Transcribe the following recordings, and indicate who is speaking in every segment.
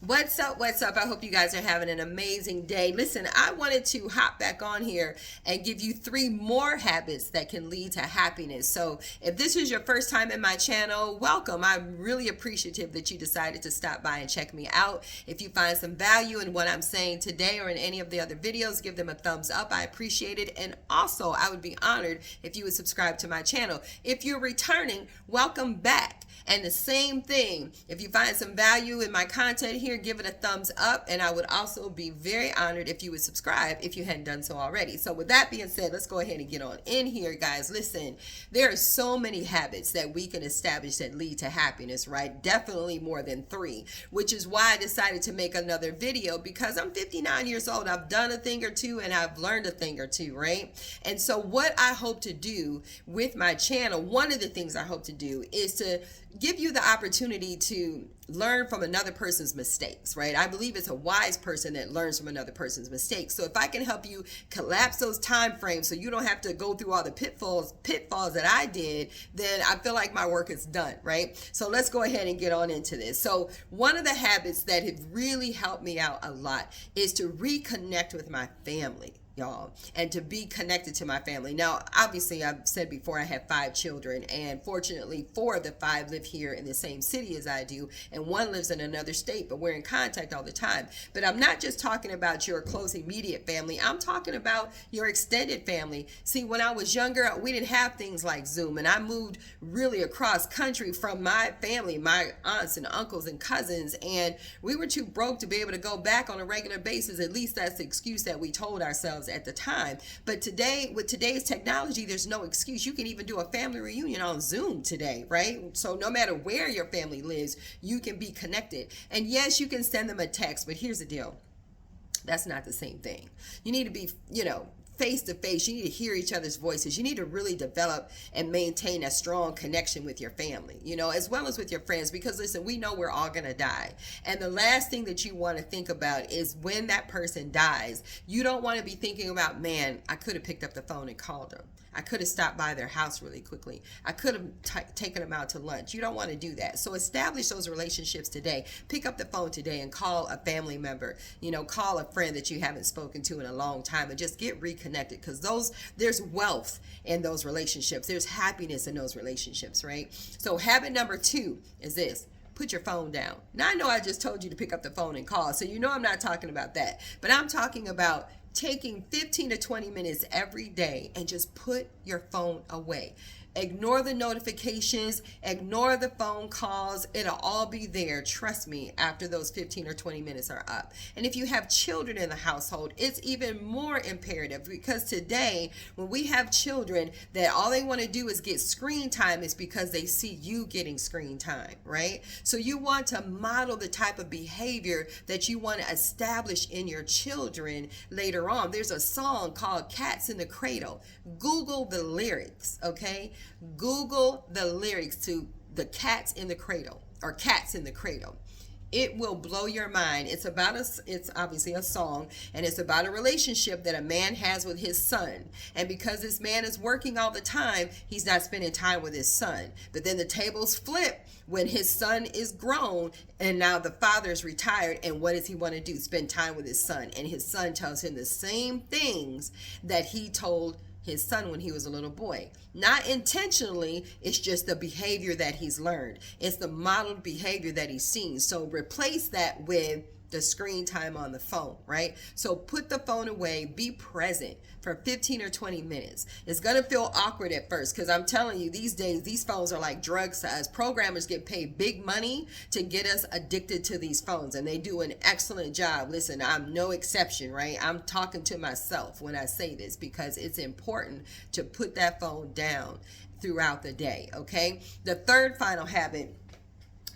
Speaker 1: What's up? What's up? I hope you guys are having an amazing day. Listen, I wanted to hop back on here and give you 3 more habits that can lead to happiness. So, if this is your first time in my channel, welcome. I'm really appreciative that you decided to stop by and check me out. If you find some value in what I'm saying today or in any of the other videos, give them a thumbs up. I appreciate it. And also, I would be honored if you would subscribe to my channel. If you're returning, welcome back. And the same thing, if you find some value in my content here, give it a thumbs up. And I would also be very honored if you would subscribe if you hadn't done so already. So with that being said, let's go ahead and get on in here, guys. Listen, there are so many habits that we can establish that lead to happiness, right? Definitely more than 3, which is why I decided to make another video, because I'm 59 years old. I've done a thing or two and I've learned a thing or two, right? And so what I hope to do with my channel, one of the things I hope to do is to give you the opportunity to learn from another person's mistakes, right? I believe it's a wise person that learns from another person's mistakes. So if I can help you collapse those time frames so you don't have to go through all the pitfalls that I did, then I feel like my work is done, right? So let's go ahead and get on into this. So one of the habits that have really helped me out a lot is to reconnect with my family, y'all, and to be connected to my family. Now, obviously, I've said before, I have 5 children, and fortunately 4 of the 5 live here in the same city as I do, and 1 lives in another state, but we're in contact all the time. But I'm not just talking about your close immediate family, I'm talking about your extended family. See, when I was younger, we didn't have things like Zoom, and I moved really across country from my family, my aunts and uncles and cousins, and we were too broke to be able to go back on a regular basis. At least that's the excuse that we told ourselves at the time. But today, with today's technology, there's no excuse. You can even do a family reunion on Zoom today, right? So no matter where your family lives, you can be connected. And yes, you can send them a text, but here's the deal. That's not the same thing. You need to be, face to face. You need to hear each other's voices. You need to really develop and maintain a strong connection with your family, as well as with your friends, because listen, we know we're all going to die. And the last thing that you want to think about is when that person dies, you don't want to be thinking about, man, I could have picked up the phone and called them. I could have stopped by their house really quickly. I could have taken them out to lunch. You don't want to do that. So establish those relationships today. Pick up the phone today and call a family member, call a friend that you haven't spoken to in a long time, and just get reconnected, because there's wealth in those relationships. There's happiness in those relationships, right? So habit number 2 is this. Put your phone down. Now, I know I just told you to pick up the phone and call, so I'm not talking about that. But I'm talking about taking 15 to 20 minutes every day and just put your phone away. Ignore the notifications, ignore the phone calls. It'll all be there, trust me, after those 15 or 20 minutes are up. And if you have children in the household, it's even more imperative, because today, when we have children that all they want to do is get screen time, is because they see you getting screen time, right? So you want to model the type of behavior that you want to establish in your children later on. There's a song called Cats in the Cradle. Google the lyrics, okay? Google the lyrics to the Cats in the Cradle, or Cats in the Cradle. It will blow your mind. It's obviously a song, and it's about a relationship that a man has with his son. And because this man is working all the time, he's not spending time with his son. But then the tables flip when his son is grown, and now the father is retired. And what does he want to do? Spend time with his son. And his son tells him the same things that he told his son when he was a little boy. Not intentionally, it's just the behavior that he's learned. It's the modeled behavior that he's seen. So replace that with the screen time on the phone, right? So put the phone away, be present for 15 or 20 minutes. It's going to feel awkward at first, because I'm telling you, these days, these phones are like drug size. Programmers get paid big money to get us addicted to these phones, and they do an excellent job. Listen, I'm no exception, right? I'm talking to myself when I say this, because it's important to put that phone down throughout the day, okay? The third final habit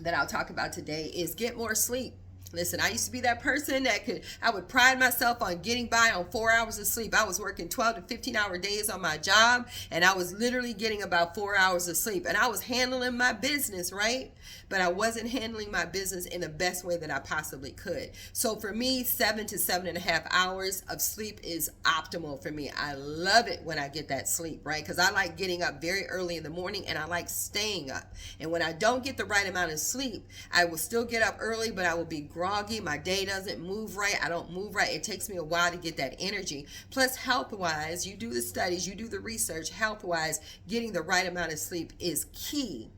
Speaker 1: that I'll talk about today is get more sleep. Listen, I used to be that person I would pride myself on getting by on 4 hours of sleep. I was working 12 to 15 hour days on my job, and I was literally getting about 4 hours of sleep, and I was handling my business, right? But I wasn't handling my business in the best way that I possibly could. So for me, 7 to 7.5 hours of sleep is optimal for me. I love it when I get that sleep, right? Because I like getting up very early in the morning, and I like staying up. And when I don't get the right amount of sleep, I will still get up early, but I will be groggy. My day doesn't move right. I don't move right. It takes me a while to get that energy. Plus, health-wise, you do the studies, you do the research. Health-wise, getting the right amount of sleep is key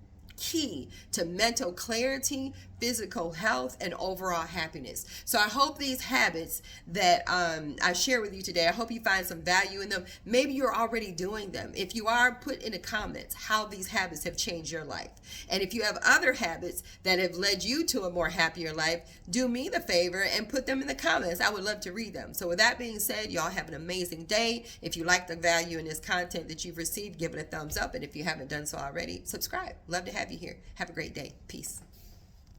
Speaker 1: to mental clarity, physical health, and overall happiness. So I hope these habits that I share with you today, I hope you find some value in them. Maybe you're already doing them. If you are, put in the comments how these habits have changed your life. And if you have other habits that have led you to a more happier life, do me the favor and put them in the comments. I would love to read them. So with that being said, y'all have an amazing day. If you like the value in this content that you've received, give it a thumbs up. And if you haven't done so already, subscribe. Love to have you here. Have a great day. Peace.